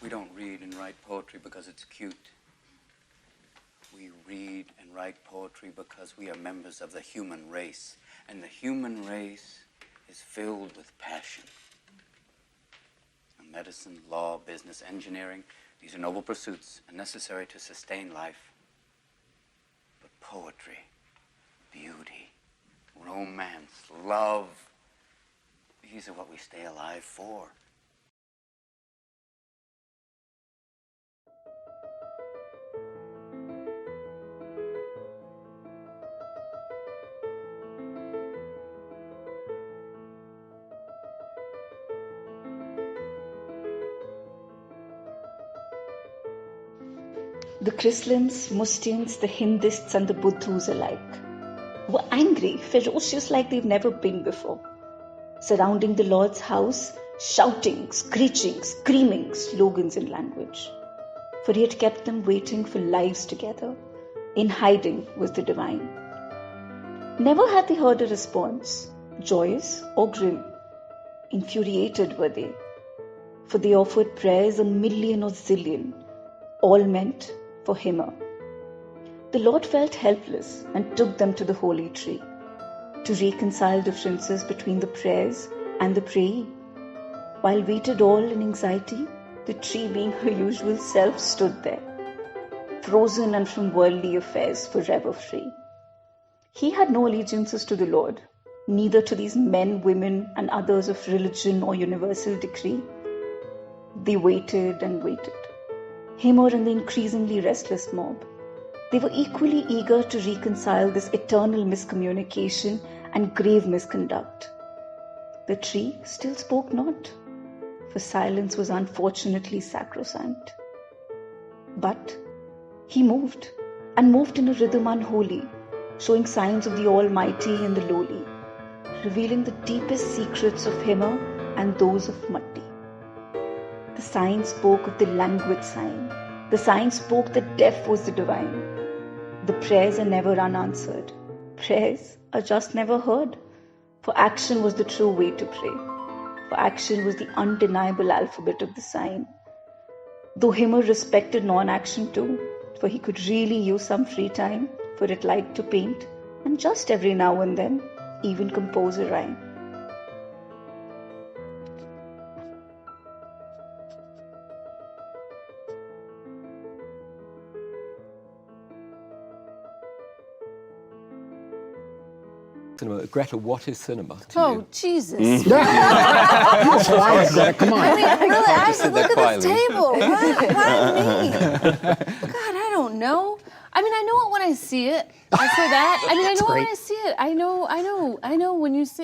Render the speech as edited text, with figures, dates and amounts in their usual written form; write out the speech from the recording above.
We don't read and write poetry because it's cute. We read and write poetry because we are members of the human race. And the human race is filled with passion. Medicine, law, business, engineering, these are noble pursuits and necessary to sustain life. But poetry, beauty, romance, love, these are what we stay alive for. The Christians, Muslims, the Hinduists and the Buddhas alike were angry, ferocious like they've never been before, surrounding the Lord's house, shouting, screeching, screaming slogans in language. For he had kept them waiting for lives together. In hiding was the divine. Never had they heard a response, joyous or grim. Infuriated were they, for they offered prayers a million or zillion, all meant for him. The Lord felt helpless and took them to the holy tree to reconcile differences between the prayers and the prayee. While waited all in anxiety, the tree, being her usual self, stood there, frozen and from worldly affairs forever free. He had no allegiances to the Lord, neither to these men, women, and others of religion or universal decree. They waited and waited, him or in the increasingly restless mob. They were equally eager to reconcile this eternal miscommunication and grave misconduct. The tree still spoke not, for silence was unfortunately sacrosanct. But he moved, and moved in a rhythm unholy, showing signs of the Almighty and the lowly, revealing the deepest secrets of him and those of Matti. The sign spoke of the languid sign. The sign spoke that deaf was the divine. The prayers are never unanswered. Prayers are just never heard. For action was the true way to pray. For action was the undeniable alphabet of the sign. Though Himmer respected non-action too, for he could really use some free time, for it liked to paint, and just every now and then, even compose a rhyme. Cinema. Greta, what is cinema to Oh, you? Jesus. Quiet, come on. I mean, really, I have to sit there look at this quietly. table. Why me? God, I don't know. I mean, I know it when I see it. I say that. I mean, I know it when I see it. I know when you see